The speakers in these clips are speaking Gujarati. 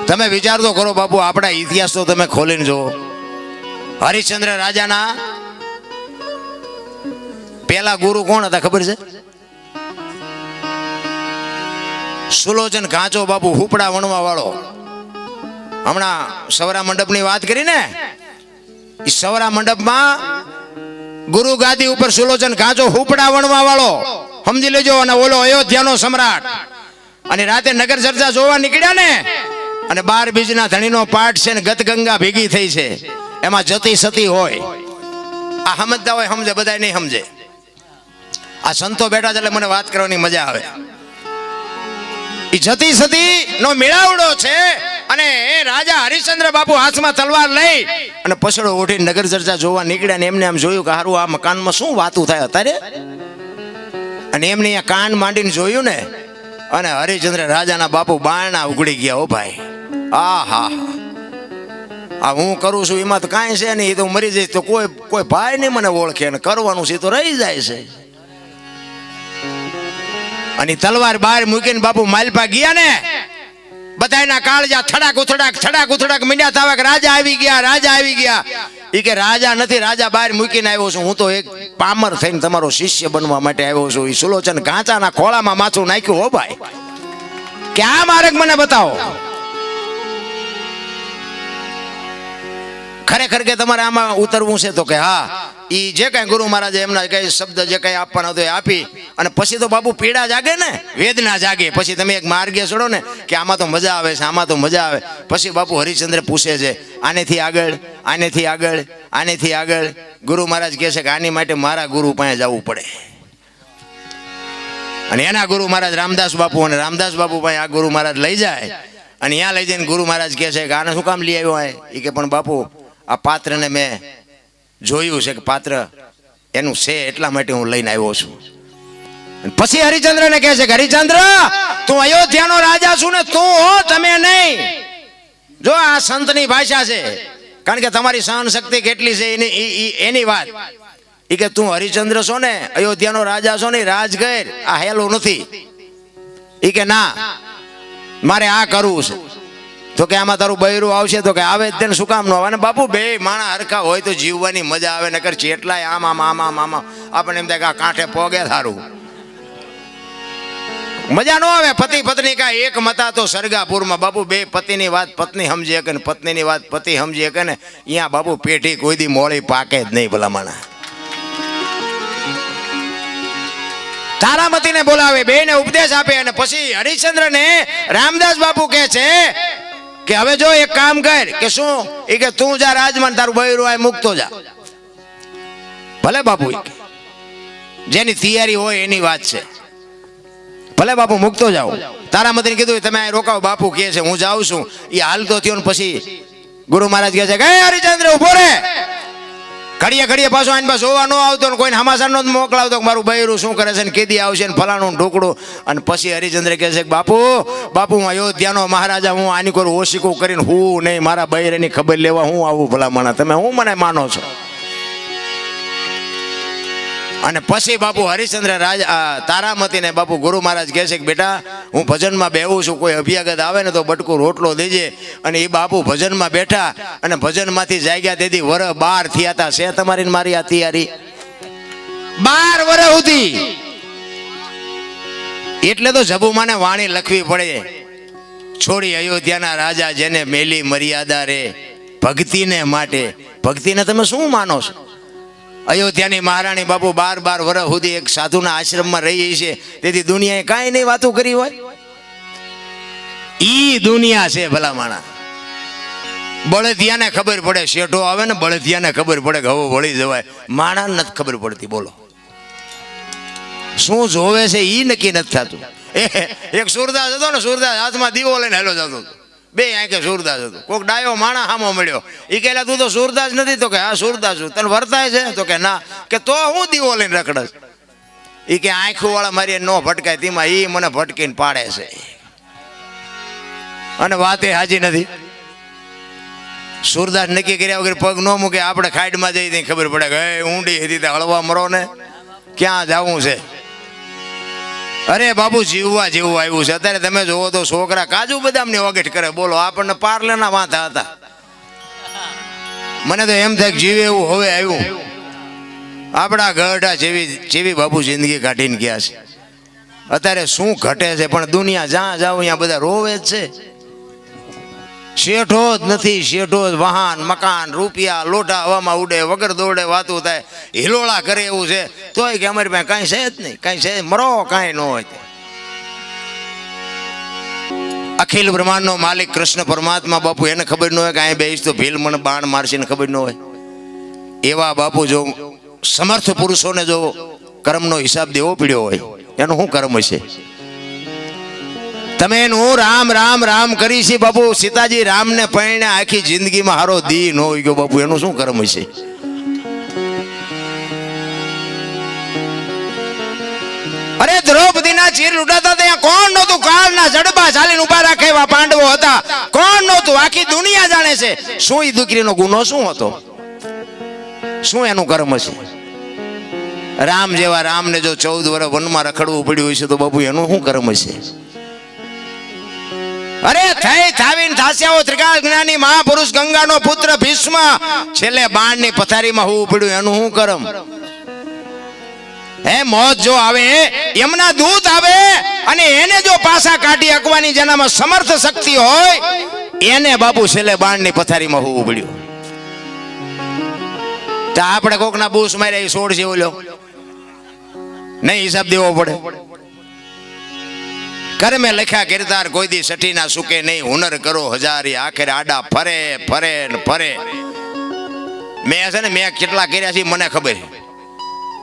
તમે વિચાર તો કરો બાપુ, આપણા ઇતિહાસ તો તમે ખોલીને જુઓ. હરિશ્ચંદ્ર રાજાના પેલા ગુરુ કોણ હતા ખબર છે? સુલોચન ઘાંચો બાપુ, હુપડા વણવા વાળો. હમણાં સવરા મંડપની વાત કરી ને, એ સવરા મંડપમાં ગુરુ ગાદી ઉપર સુલોચન ઘાંચો હુપડા વણવા વાળો, સમજી લેજો. અને ઓલો અયોધ્યાનો સમ્રાટ. અને રાતે નગર ચર્ચા જોવા નીકળ્યા ને, અને 12 બીજના ધણીનો પાઠ છે ને ગત ગંગા ભેગી થઈ છે, એમાં જતી સતી હોય. આ સમજતા હોય સમજે, બધા નહીં સમજે. આ સંતો બેઠા છે એટલે મને વાત કરવાની મજા આવે. એ જતી સતી નો મેળાવડો છે. અને રાજા હરિશ્ચંદ્ર બાપુ હાથમાં તલવાર લઈ અને પછડો ઓઢી નગર ચર્ચા જોવા નીકળ્યા. ને એમને આમ જોયું કે હારું આ મકાનમાં શું વાતું થાય અત્યારે. અને એમને અહીંયા કાન માંડીને જોયું ને, અને હરિશ્ચંદ્ર રાજાના બાપુ બારણા ઉગડી ગયા. ઓ ભાઈ, આ હા આ હું કરું છું એમાં તો કાંઈ છે નહીં, એ તો મરી જઈશ તો કોઈ ભાઈ નહીં મને ઓળખે, અને કરવાનું છે તો રહી જાય છે. અને તલવાર બહાર મૂકીને બાપુ માલપા ગયા ને, બધાના કાળજા થડાક ઉથડાક મીંડ્યા થવા કે રાજા આવી ગયા, રાજા આવી ગયા. એ કે રાજા નથી, રાજા બહાર મૂકીને આવ્યો છું. હું તો એક પામર થઈને તમારો શિષ્ય બનવા માટે આવ્યો છું. એ સુલોચન ઘાંચાના ખોળામાં માથું નાખ્યું. હો ભાઈ, કે આ માર્ગ મને બતાવો. ખરેખર કે તમારે આમાં ઉતરવું છે તો કે હા. એ જે કઈ ગુરુ મહારાજે એમના કઈ શબ્દ જે કઈ આપવાનો હતો એ આપી. અને પછી તો બાપુ પીડા જાગે ને, વેદના જાગે. પછી તમે એક માર્ગે ચડો ને કે આમાં તો મજા આવે છે, આમાં તો મજા આવે. પછી બાપુ હરિશ્ચંદ્ર પૂછે છે આનેથી આગળ, આનેથી આગળ, આનેથી આગળ. ગુરુ મહારાજ કહે છે કે આની માટે મારા ગુરુ પાસે જવું પડે. અને એના ગુરુ મહારાજ રામદાસ બાપુ, અને રામદાસ બાપુ પાસે આ ગુરુ મહારાજ લઈ જાય. અને ત્યાં લઈ જઈને ગુરુ મહારાજ કહે છે કે આને શું કામ લઈ આવ્યો? એ કે પણ બાપુ આ પાત્રને મેં જોયું છે કે પાત્ર એનું છે, એટલા માટે હું લઈને આવ્યો છું. પછી હરિશ્ચંદ્રને કહે છે કે હરિશ્ચંદ્ર, તું અયોધ્યાનો રાજા છું ને, તું હો, તમે નહીં. જો આ સંતની ભાષા છે, કારણ કે તમારી સહન શક્તિ કેટલી છે એની વાત. એ કે તું હરિશ્ચંદ્ર છો ને, અયોધ્યાનો રાજા છો ને, રાજગર આ હેલું નથી. એ કે ના, મારે આ કરવું છે. તો કે આમાં તારું બૈરું આવશે? તો કે આવે જ તેને, શું કામ ન આવે? અને બાપુ બે માણા હરખા હોય તો જીવવાની મજા આવે. નકર ચેટલાય આમ આમ આમ આમ આમ આપણને એમ થાય કે આ કાંઠે પોગે સારું, મજા ન આવે. પતિ પત્ની કા એક મતા તો સરગાપુરમાં. બાપુ બે પતિની વાત પત્ની સમજી શકે ને પત્નીની વાત પતિ સમજી શકે ને, અહીંયા બાપુ પેઢી કોઈ દી મોળી પાકે જ નહીં. ભલા માણા તારામતીને બોલાવે, બેને ઉપદેશ આપે. અને પછી હરિશ્ચંદ્રને રામદાસ બાપુ કહે છે કે હવે જો એક કામ કર. કે શું? એ કે તું જા રાજમાં, તારું બૈરું આ મૂકતો જા. ભલે બાપુ, જેની તૈયારી હોય એની વાત છે. ભલે બાપુ મૂકતો જાઓ. તારામતીને કીધું તમે અહીં રોકાવો, બાપુ કહે છે હું જાઉં છું. એ હાલતો થયો ને પછી ગુરુ મહારાજ કહે છે કે હરિશ્ચંદ્ર ઉભો રે. ઘડીએ પાછો આની પાસે જોવા ન આવતો ને કોઈને હમાસર નો મોકલાવતો મારું બૈરું શું કરે છે ને કેદી આવશે ને ફલાણું ઢોકળું. અને પછી હરિશ્ચંદ્ર કહે છે કે બાપુ હું અયોધ્યાનો મહારાજા, હું આની કોઈ ઓશિકું કરીને હું નહીં, મારા બૈરાની ખબર લેવા હું આવું. ભલા માણા તમે હું મને માનો છો? અને પછી બાપુ હરિશ્ચંદ્ર તારામતીને બાપુ ગુરુ મહારાજ કહે છે કે બેટા હું ભજનમાં બેહું છું, કોઈ અભ્યાગત આવે ને તો બટકું રોટલો દેજે. અને એ બાપુ ભજનમાં બેઠા અને ભજનમાંથી જાગ્યા તેથી વર 12 થયા હતા. છે તમારી મારી આ તૈયારી 12 વર્ષ સુધી. એટલે તો જબુમાને વાણી લખવી પડે, છોડી અયોધ્યાના રાજા જેને મેલી મર્યાદા રે ભક્તિને માટે. ભક્તિને તમે શું માનો છો? અયોધ્યાની મહારાણી બાપુ 12 વર્ષ સુધી એક સાધુના આશ્રમમાં રહી છે. તેથી દુનિયાએ કાંઈ નહીં વાતો કરી હોય. ઈ દુનિયા છે ભલા માણા. બળદિયાને ખબર પડે, શેઠો આવે ને બળદિયાને ખબર પડે કે હવે વળી જવાય. માણાને નથી ખબર પડતી. બોલો શું જોવે છે ઈ નક્કી નથી થતું. એક સુરદાસ હતો ને, સુરદાસ હાથમાં દીવો લઈને હેલો જતો, બે આંખે સુરદાસ હતો. કોઈક ડાયો માણા હામો મળ્યો. એ કહેલા તું તો સુરદાસ નથી? તો કે હા સુરદાસ છું. તને વર્તાય છે? તો કે ના. કે તો હું દીવો લઈને રખડસ? એ કે આંખો વાળા મારી ન ભટકાય, તેમાં એ મને ભટકીને પાડે છે. અને વાત એ હાજી નથી. સુરદાસ નક્કી કર્યા વગર પગ ન મૂકે. આપણે ખાઈડમાં જઈ ત્યાં ખબર પડે કે ઊંડી હતી હળવા મરો ને ક્યાં જવું છે. અરે બાપુ જીવવા જેવું આવ્યું છે અત્યારે. તમે જોવો તો છોકરા કાજુ બદામની વગેટ કરે. બોલો આપણને પાર્લેના વાંધા હતા. મને તો એમ થાય કે જીવે એવું હવે આવ્યું. આપણા ગઢા જેવી બાપુ જિંદગી કાઢીને ગયા છે. અત્યારે શું ઘટે છે પણ દુનિયા જ્યાં જાવ ત્યાં બધા રોવે જ છે. શેઠો જ નથી. શેઠો જ વાહન મકાન રૂપિયા લોટા હવામાં ઉડે વગર દોડે વાતું થાય હિલોળા કરે એવું છે. તોય કે અમારી પાસે કાંઈ છે જ નહીં. કાંઈ છે મરો કાંઈ ન હોય. અખિલ બ્રહ્માંડનો માલિક કૃષ્ણ પરમાત્મા બાપુ એને ખબર ન હોય કે અહીં બેસ તો ભીલ મને બાણ મારશે ને ખબર ન હોય. એવા બાપુ જો સમર્થ પુરુષોને જો કર્મનો હિસાબ દેવો પડ્યો હોય એનું શું કર્મ હશે? તમે એનું રામ રામ રામ કરી છે બાપુ. સીતાજી રામને પરણે આખી જિંદગીમાં હારો દી ન હોય ગયો બાપુ. એનું શું કર્મ હશે? અરે દ્રૌપદીના ચીર લૂંટાતા ત્યાં કોણ નહોતું? કાળના જડબા ચાલીને ઉભા રાખે એવા પાંડવો હતા. કોણ નહોતું? આખી દુનિયા જાણે છે. શું એ દીકરીનો ગુનો શું હતો? શું એનું કર્મ છે? રામ જેવા રામને જો 14 વર્ષ વનમાં રખડવું પડ્યું હશે તો બાપુ એનું શું કર્મ છે? અરે થઈ થાવીને થાસ્યાઓ ત્રિકાળ જ્ઞાની મહાપુરુષ ગંગાનો પુત્ર ભીષ્મ છેલ્લે બાણની પથારીમાં હોવું પડ્યું એનું શું કર્મ? હે મોત જો આવે એમના દૂત આવે અને એને જો પાછા કાઢી હકવાની જેનામાં સમર્થ શક્તિ હોય એને બાપુ છેલ્લે બાણની પથારીમાં હોવું પડ્યું. તો આપણે કોકના બૂસ માર્યા છોડ છે ઓલો નહીં હિસાબ દેવો પડે. કર્મે લખ્યા કિરદાર કોઈ દી સઠી ના સુકે નહીં. હુનર કરો હજારી આખરે આડા ફરે ફરે ને ફરે. મેં છે ને મેં કેટલા કર્યા છે મને ખબર.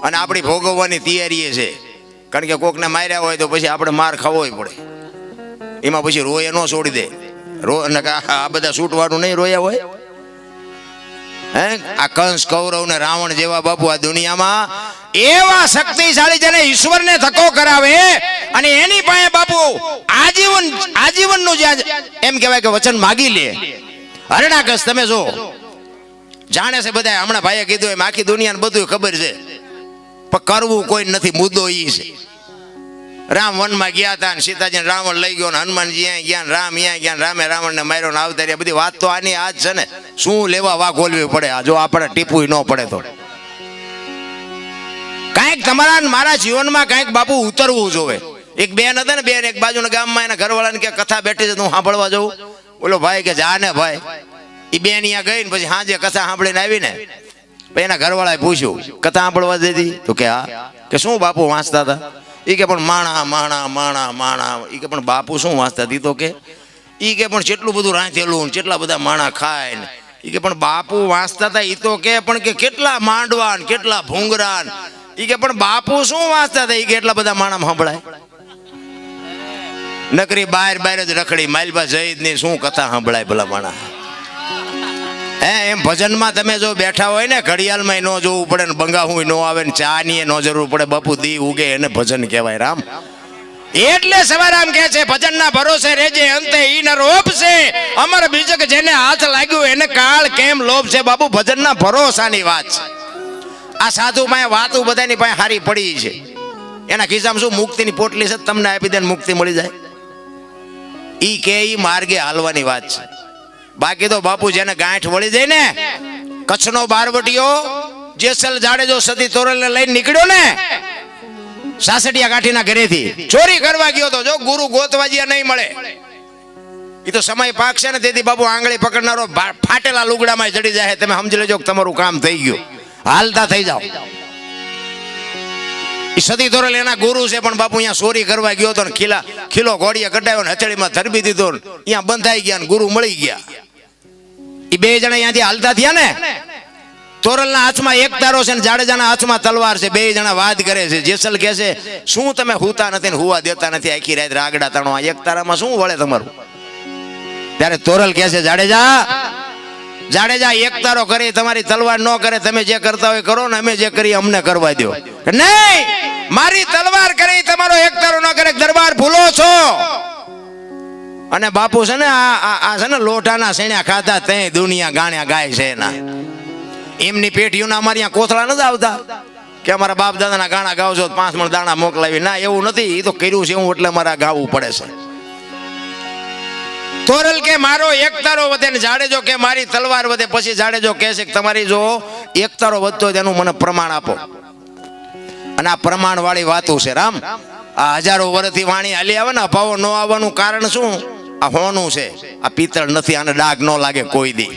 અને આપણી ભોગવવાની તૈયારી છે. કારણ કે કોકને માર્યા હોય તો પછી આપણે માર ખાવો પડે. એમાં પછી રોય ન છોડી દે. આ બધા છૂટવાનું નહીં રોયા હોય. હે આ કંસ કૌરવ ને રાવણ જેવા બાપુ આ દુનિયામાં એવા શક્તિશાળી જેને ઈશ્વરને ધક્કો કરાવે અને એની પાસે બાપુ આજીવનનું જે એમ કહેવાય કે વચન માગી લે. હરણાકશ તમે જો જાણે છે બધા. હમણાં ભાઈએ કીધું એમ આખી દુનિયાને બધું ખબર છે પણ કરવું કોઈ નથી. મુદ્દો ઈ છે. રામ વનમાં ગયા હતા ને સીતાજીને રાવણ લઈ ગયો ને હનુમાનજી અહીંયા ગયા રામ અહીંયા ગયા રામે રાવણને માર્યો ને આવતા રહ્યા. બધી વાત તો આની આજ છે ને. શું લેવા વાઘ ઓલવી પડે જો આપણે ટીપું ન પડે તો. કાંઈક તમારા મારા જીવનમાં કાંઈક બાપુ ઉતરવું જોવે. એક બેન હતા ને બેન એક બાજુના ગામમાં એના ઘરવાળાને કે કથા બેઠી છે હું સાંભળવા જાઉં. બોલો ભાઈ કે જા ને ભાઈ. એ બેન અહીંયા ગઈ ને પછી હાજે કથા સાંભળીને આવી ને એના ઘરવાળાએ પૂછ્યું કથા સાંભળવા દીધી તો કે હા. કે શું બાપુ વાંચતા હતા? એ કે પણ માણા માણા માણા માણા. એ કે પણ બાપુ શું વાંચતા હતી? તો કે એ કે પણ કેટલું બધું રાંધેલું કેટલા બધા માણા ખાય ને. એ કે પણ બાપુ વાંચતા હતા એ તો કે પણ કે કેટલા માંડવા ને કેટલા ભૂંગરા. એ કે પણ બાપુ શું વાંચતા હતા? એ કે એટલા બધા માણા સાંભળાય. નકરી બહાર બહાર જ રખડી માલબા જઈ ની શું કથા સાંભળાય ભલા માણા. એમ ભજનમાં તમે જો બેઠા હોય ને ઘડિયાળમાં ન જોવું પડે ને બંગાહું ન આવે ને ચા ની ન જરૂર પડે. બાપુ દી ઉગે એને ભજન કહેવાય. રામ એટલે સવારામ કહે છે ભજનના ભરોસે રેજે અંતે ઈ ન રોપ છે અમર બીજક જેને હાથ લાગ્યું એને કાળ કેમ લોભ છે. બાપુ ભજનના ભરોસાની વાત છે. આ સાધુ પાસે વાતું બધાની પાસે હારી પડી છે. એના ખિસ્સામાં શું મુક્તિની પોટલી છે તમને આપી દે મુક્તિ મળી જાય. ઈ કે ઈ માર્ગે હાલવાની વાત છે. બાકી તો બાપુ જેને ગાંઠ વળી જાય ને કચ્છનો બારવટીયો જેસલ જાડેજો સતી તોરલને લઈને નીકળ્યો ને સાસડિયા કાઠીના ઘરેથી ચોરી કરવા ગયો તો જો ગુરુ ગોતવાજીયા નહીં મળે. એ તો સમય પાકશે ને તેથી બાપુ આંગળી પકડનારો ફાટેલા લુગડામાં જડી જાય. તમે સમજી લેજો કે તમારું કામ થઈ ગયું. હાલતા થઈ જાઓ. એ સતી તોરલ એના ગુરુ છે પણ બાપુ અહીંયા ચોરી કરવા ગયો હતો ને ખીલો ઘોડીએ કઢાવ્યો ને હથેળીમાં ધરબી દીધો ને અહીંયા બંધાઈ ગયા ને ગુરુ મળી ગયા. એ બે જણા અહીંયાથી હાલતા થયા ને તોરલના હાથમાં એક તારો છે ને જાડેજાના હાથમાં તલવાર છે. બે જણા વાત કરે છે. જેસલ કહે છે શું તમે હુતા નથી ને હુવા દેતા નથી આખી રાત રાગડા તાણો આ એક તારામાં શું વળે તમારું? ત્યારે તોરલ કહે છે જાડેજા એક તારો કરી તમારી તલવાર ન કરે. તમે જે કરતા હોય કરો ને અમે જે કરીએ અમને કરવા દો. નહીં મારી તલવાર કરી તમારો એક તારો ન કરે. દરબાર ભૂલો છો. અને બાપુ છે ને આ છે ને લોટાના સેણ્યા ખાધા તે દુનિયા ગાણ્યા ગાય છે એના. એમની પેટીઓના અમારી કોથળા નથી આવતા. કે અમારા બાપ દાદાના ગાણા ગાવ છો 5 મણ દાણા મોકલાવી. ના, એવું નથી. એ તો કર્યું છે હું એટલે મારા ગાવું પડે છે. તોરલ કે મારો એકતારો વધે ને જાડેજો કે મારી તલવાર વધે. પછી જાડેજો કહે છે કે તમારી જો એકતારો વધતો હોય તેનું મને પ્રમાણ આપો. અને આ પ્રમાણ વાળી વાતો છે રામ. આ હજારો વર્ષથી વાણી હાલી આવે ને, અભાવો ન આવવાનું કારણ શું? આ હોનું છે, આ પિત્તળ નથી. આને ડાઘ ન લાગે કોઈ દી.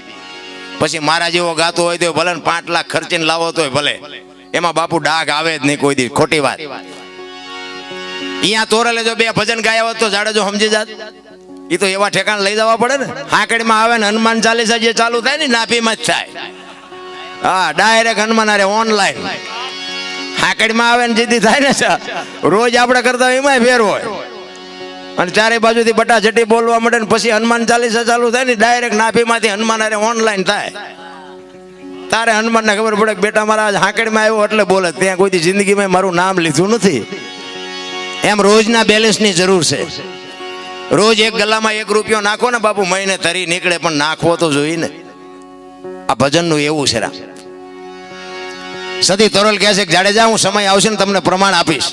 પછી મારા જેવો ગાતો હોય તો ભલે 5 લાખ ખર્ચીને લાવો તોય ભલે, એમાં બાપુ ડાઘ આવે જ નહીં કોઈ દી. ખોટી વાત. અહીંયા તોરલે જો 2 ભજન ગાયા હોત તો જાડેજો સમજી જાત. એ તો એવા ઠેકાણ લઈ જવા પડે ને. હાકડીમાં આવે ને હનુમાન ચાલીસા જે ચાલુ થાય ને નાભીમાં જ થાય. હા, ડાયરેક્ટ હનુમાન અરે ઓનલાઈન હાકડીમાં આવે ને જીદી થાય ને, રોજ આપણે કરતા હોય એમાંય ફેર હોય. અને ચારે બાજુથી બટા જટી બોલવા મળે ને પછી હનુમાન ચાલીસા ચાલુ થાય ને ડાયરેક્ટ નાભીમાંથી હનુમાન અરે ઓનલાઈન થાય. તારે હનુમાનને ખબર પડે કે બેટા મારા હાકડીમાં આવ્યો એટલે બોલે. ત્યાં કોઈ જિંદગીમાં મારું નામ લીધું નથી. એમ રોજના બેલેન્સની જરૂર છે. રોજ એક ગલ્લામાં 1 રૂપિયો નાખો ને બાપુ, મહિને તરી નીકળે, પણ નાખવો તો જોઈએ ને. આ ભજનનું એવું છે રામ. સતી તોરલ કહે છે કે જાડેજા હું સમય આવશે ને તમને પ્રમાણ આપીશ.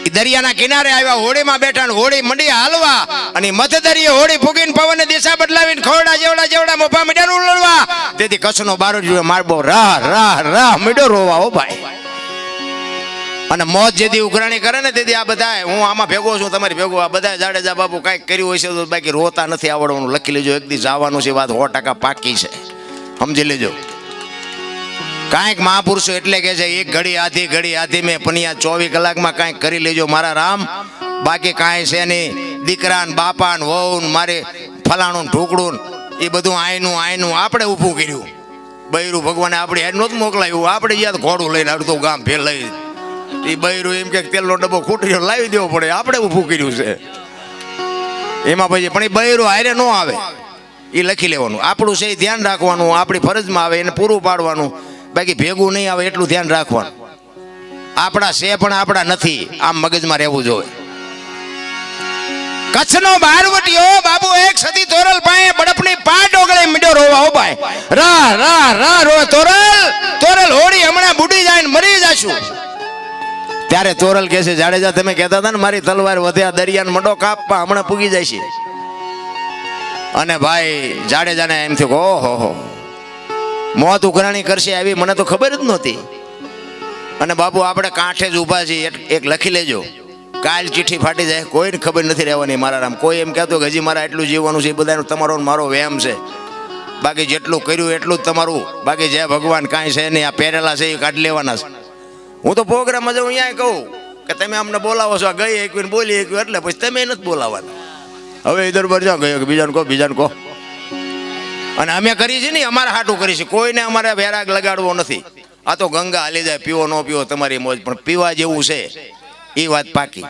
એ દરિયાના કિનારે આવ્યા, હોડીમાં બેઠા ને હોડી મંડી હાલવા. અને મધ દરિયે હોડી ફૂગીને પવનની દિશા બદલાવીને ખોરડા જેવડા મોભા મીડિયા ઉલળવા. તેથી કચ્છનો બારો જોયો મારબો રાહ રાહ રાહ મીડો રોવા. હો ભાઈ. અને મોત જેથી ઉઘરાણી કરે ને તેથી આ બધા, હું આમાં ભેગો છું તમારી ભેગો, આ બધા જાડેજા બાપુ કાંઈક કર્યું હોય છે તો બાકી રોતા નથી આવડવાનું. લખી લેજો, એક દી જવાનું છે. વાત 100% પાકી છે, સમજી લેજો. કાંઈક મહાપુરુષો એટલે કે છે એક ઘડી આધી મેં પનિયા 24 કલાકમાં કાંઈક કરી લેજો મારા રામ. બાકી કાંઈ છે નહીં. દીકરા ને બાપા ને વહુ ને મારે ફલાણું ઢોકળું એ બધું આયનું આપણે ઊભું કર્યું. બૈરું ભગવાને આપણે હેડ નહોતું મોકલાયું. આપણે યાદ ઘોડું લઈને અડધું ગામ ફેર લઈ. એ બૈરું એમ કે તેલનો ડબ્બો ખૂટ્યો લાવી દેવો પડે, આપણે ઊભું કર્યું છે એમાં. પછી પણ એ બૈરું હારે ન આવે એ લખી લેવાનું. આપણું છે એ ધ્યાન રાખવાનું, આપણી ફરજમાં આવે એને પૂરું પાડવાનું. બાકી ભેગું નહીં આવે એટલું ધ્યાન રાખવાનું. આપણા છે પણ આપણા નથી, આમ મગજમાં રહેવું જોઈએ. કચ્છનો બારવટીયો બાબુ એક સતી તોરલ પાસે બડપની પા ડોગળે મીડો રોવા. હો ભાઈ, રાહ રાહ રાહ રોવા. તોરલ હોડી હમણાં બુડી જાય ને મરી જાશું. ત્યારે તોરલ કહે છે જાડેજા તમે કહેતા હતા ને મારી તલવાર વધ્યા દરિયાનો મંડો કાપવા, હમણાં પૂગી જાય છે. અને ભાઈ જાડેજાને એમ થયું ઓહો મોત ઉઘરાણી કરશે આવી મને તો ખબર જ નહોતી. અને બાપુ આપણે કાંઠે જ ઊભા છીએ. એક લખી લેજો, કાલ ચિઠ્ઠી ફાટી જાય કોઈને ખબર નથી રહેવાની મારા રામ. કોઈ એમ કહેતો કે હજી મારા એટલું જીવવાનું છે, એ બધાનું તમારો મારો વહેમ છે. બાકી જેટલું કર્યું એટલું જ તમારું. બાકી જય ભગવાન કાંઈ છે નહીં. આ પહેરેલા છે એ કાઢી લેવાના છે. હું તો પ્રોગ્રામમાં જાઉં અહીંયા કહું કે તમે અમને બોલાવો છો, ગઈ એકવીને બોલી એકવી એટલે પછી તમે નથી બોલાવવાના. હવે ઇધર પર જાઓ, ગયો કે બીજાને કહો. અને અમે કરી છે ને અમારા હાટું કરી છે, કોઈને અમારે વેરાગ લગાડવો નથી. આ તો ગંગા હાલી જાય, પીવો ન પીવો તમારી મોજ, પણ પીવા જેવું છે એ વાત પાકી.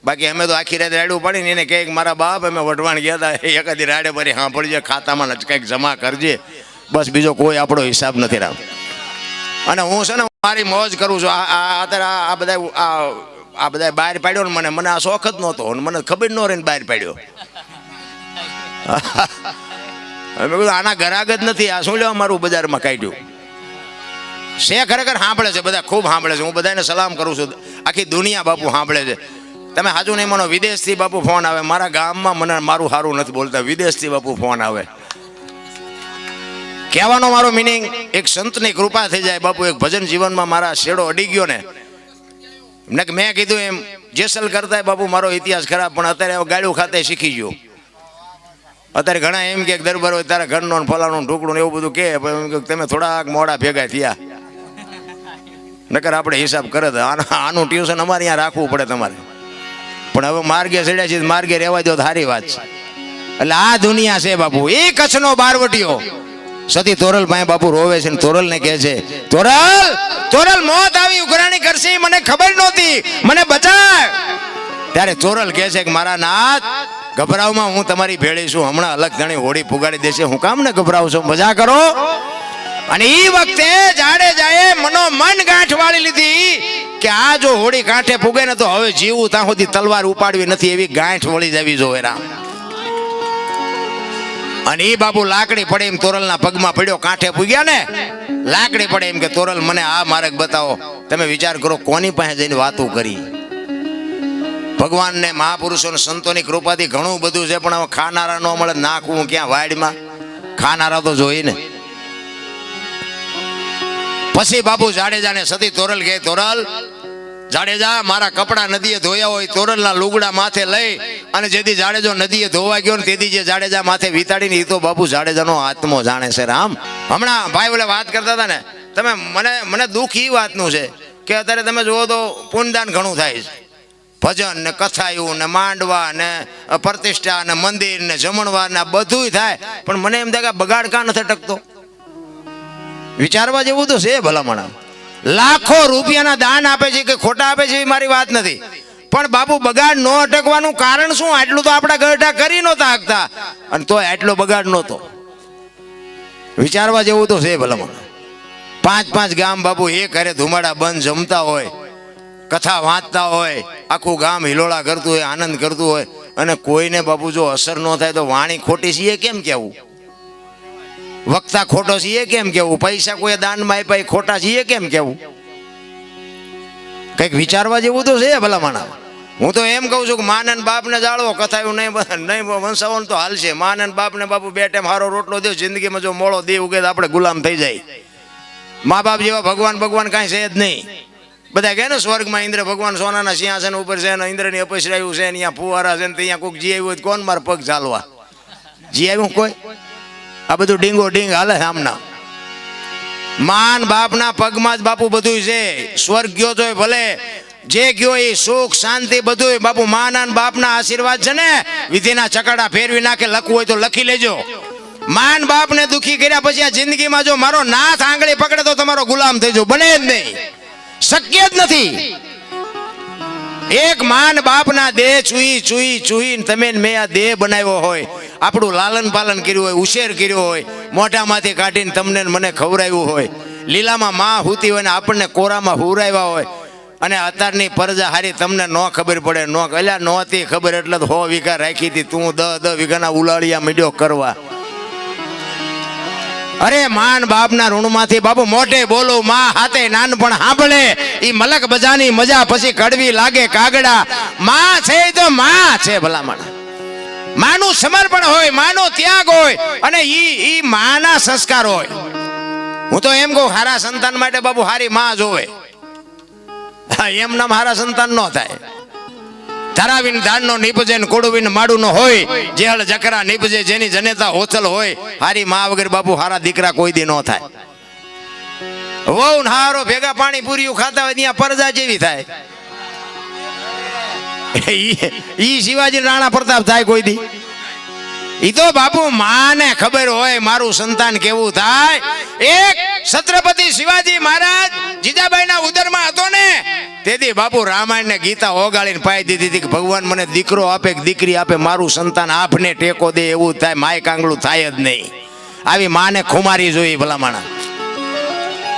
બાકી અમે તો આખી રાત રાડું પાડીને એને કહે કે મારા બાપ અમે વઢવાણ ગયા હતા, એકાદી રાડે ભરી સાંભળજે, ખાતામાં કંઈક જમા કરજે, બસ બીજો કોઈ આપણો હિસાબ નથી રાખ. અને હું છે ને મારી મોજ કરું છું. અત્યારે આ બધા બહાર પાડ્યો ને મને આ શોખ જ નહોતો, મને ખબર ન રહે ને બહાર પાડ્યો. મેં કીધું આના ગરાગ જ નથી, આ શું લેવા મારું બજારમાં કાઢ્યું છે. ખરેખર સાંભળે છે બધા, ખૂબ સાંભળે છે. હું બધાને સલામ કરું છું. આખી દુનિયા બાપુ સાંભળે છે. તમે સાચું નહીં માનો, વિદેશથી બાપુ ફોન આવે મારા ગામમાં. મને મારું સારું નથી બોલતા, વિદેશથી બાપુ ફોન આવે. કહેવાનો મારો મિનિંગ એક સંતની કૃપા થઈ જાય બાપુ. એક ભજન જીવનમાં મારા શેડો અડી ગયો ને મેં કીધું એમ જેસલ કરતા બાપુ મારો ઇતિહાસ ખરાબ, પણ અત્યારે ગાળું ખાતે શીખી ગયો. અત્યારે ઘણા એમ કે દરબાર હોય તારા ઘરનો ફલાણું ઢોકળું એવું બધું કે તમે થોડાક મોડા ભેગા થયા, નકર આપણે હિસાબ કરે. આનું ટ્યુશન અમારે અહીંયા રાખવું પડે તમારે. પણ હવે માર્ગે ચડ્યા છે, માર્ગે રહેવા દો સારી વાત છે. એટલે આ દુનિયા છે બાપુ. એ કચ્છનો બારવટીયો સતી તોરલ પાસે બાપુ રોવે છે. તોરલ ને કહે છે તોરલ મોત આવી ઉઘરાણી કરશે મને ખબર નહોતી, મને બચાવ. ત્યારે તોરલ કહે છે કે મારા નાથ ગભરાવમાં હું તમારી ભેળી છું. હમણાં અલગ ધણી હોડી પુગાડી દેશે, હું કામ ને ગભરાવ છો, મજા કરો. અને એ વખતે જાડેજાએ મન ગાંઠ વાળી લીધી કે આ જો હોડી કાંઠે પુગે ને તો હવે જીવું ત્યાં સુધી તલવાર ઉપાડવી નથી, એવી ગાંઠ વળી જવી જોઈએ રામ. અને એ બાપુ લાકડી પડે એમ તોરલના પગમાં પડ્યો, કાંઠે પૂગ્યા ને, લાકડી પડે એમ કે તોરલ મને આ માર્ગ બતાવો. તમે વિચાર કરો કોની પાસે જઈને વાતો કરી. ભગવાન ને મહાપુરુષો ને સંતોની કૃપાથી ઘણું બધું છે, પણ હવે ખાનારા ન મળે, નાખવું ક્યાં વાડમાં, ખાનારા તો જોઈ ને. પછી બાપુ જાડેજાને સતી તોરલ કહે, તોરલ જાડેજા મારા કપડા નદીએ ધોયા હોય તોરલના લુગડા માથે લઈ અને જેથી જાડેજો નદીએ ધોવા ગયો ને તેથી જે જાડેજા માથે વિતાડીને એ તો બાપુ જાડેજાનો આત્મો જાણે છે. રામ હમણાં ભાઈ બોલે વાત કરતા હતા ને, તમે મને દુઃખ એ વાતનું છે કે અત્યારે તમે જુઓ તો પુણ્યદાન ઘણું થાય છે, ભજન ને કથાયું ને માંડવા ને પ્રતિષ્ઠા ને મંદિર ને જમણવાર ને બધું થાય, પણ મને એમ થાય કે બગાડ કાં નથી ટકતો. વિચારવા જેવું તો છે ભલામણ. લાખો રૂપિયાના દાન આપે છે કે ખોટા આપે છે એ મારી વાત નથી, પણ બાપુ બગાડ ન અટકવાનું કારણ શું? આટલું તો આપણા ગરઢા કરી નહોતા શકતા અને તો આટલો બગાડ નહોતો. વિચારવા જેવું તો છે ભલામણ. 5-5 ગામ બાપુ એક ઘરે ધુમાડા બંધ જમતા હોય, કથા વાંચતા હોય, આખું ગામ હિલોળા કરતું હોય, આનંદ કરતું હોય, અને કોઈને બાપુ જો અસર ન થાય તો વાણી ખોટી છે કેમ કેવું? વક્તા ખોટો છીએ કેમ કેવું? પૈસા કોઈ દાનમાં આપ્યા ખોટા છીએ કેમ કેવું? કઈક વિચારવા જેવું તો છે ભલામણા. હું તો એમ કહું છું કે માને બાપને જાળવો, કથાયું નહીં વંશાવન તો હાલશે. માને બાપને બાપુ 2 ટાઈમ હારો રોટલો દે, જિંદગીમાં જો મોળો દે ઉગે તો આપણે ગુલામ થઈ જાય. મા બાપ જેવા ભગવાન કાંઈ છે જ નહીં. બધા કહે ને સ્વર્ગમાં ઇન્દ્ર ભગવાન સોનાના સિંહાસન ઉપર છે ને ઇન્દ્રની અપસરાયું છે ને અહીંયા ફુવારા છે ને ત્યાં કોઈક જી આવ્યું હોય કોણ મારે પગ ચાલવા? જી આવ્યું કોઈ? આ બધું ડીંગો ડીંગ હાલે સામના. માન બાપના પગમાં જ બાપુ બધું છે. સ્વર્ગ ગયો તો ભલે, જે ગયો એ સુખ શાંતિ બધું બાપુ માના બાપના આશીર્વાદ છે ને. વિધિના ચકડા ફેરવી નાખે, લખવું હોય તો લખી લેજો. માન બાપને દુખી કર્યા પછી આ જિંદગીમાં જો મારો નાથ આંગળી પકડે તો તમારો ગુલામ થઈ જાવ, બને જ નહીં, શક્ય જ નથી. એક માન બાપના દેહ ચૂઈ તમે મેં આ દેહ બનાવ્યો હોય, આપણું લાલન પાલન કર્યું હોય, ઉછેર કર્યો હોય, મોઢામાંથી કાઢીને તમને મને ખવડાવ્યું હોય, લીલામાં માં હુતી હોય ને આપણને કોરામાં હુરાવ્યા હોય, અને અત્યારની પરજા હારી તમને ન ખબર પડે, એટલે નહોતી ખબર એટલે 100 વીઘા રાખી હતી, તું 10 વીઘાના ઉલાળિયા મીડ્યો કરવા. અરે માન બાપના ઋણમાંથી બાપુ મોઢે બોલું, માં હાથે નાનપણ સાંભળે, ઈ મલક બજાની મજા પછી કડવી લાગે કાગડા. માં છે તો માં છે ભલામણ. માનું સમર્પણ હોય, માનો ત્યાગ હોય, અને ઈ માના સંસ્કાર હોય. હું તો એમ કહું હારા સંતાન માટે બાપુ હારી માં જોવે. એમ નામ હારા સંતાન ન થાય. ધરાવીને ધાનનો નીપજે ને કોડવીને માડું હોય, જેહળ જકરા નીપજે જેની જનેતા હોથલ હોય, હારી માં વગર બાપુ હારા દીકરા કોઈ દી ન થાય. વહુ હારો ભેગા પાણી પૂરીયું ખાતા હોય ત્યાં પરજા જેવી થાય. ઈ શિવાજી રાણા પ્રતાપ થાય કોઈ દી? ઈ તો બાપુ માને ખબર હોય મારું સંતાન કેવું થાય. એક છત્રપતિ શિવાજી મહારાજ જીજાબાઈના ઉદરમાં હતો ને, તેથી બાપુ રામાયણ ને ગીતા ઓગાળીને પાઈ દીધી હતી કે ભગવાન મને દીકરો આપે કે દીકરી આપે, મારું સંતાન આપને ટેકો દે એવું થાય, માય કાંગળું થાય જ નહીં. આવી માને ખુમારી જોઈ ભલામણા.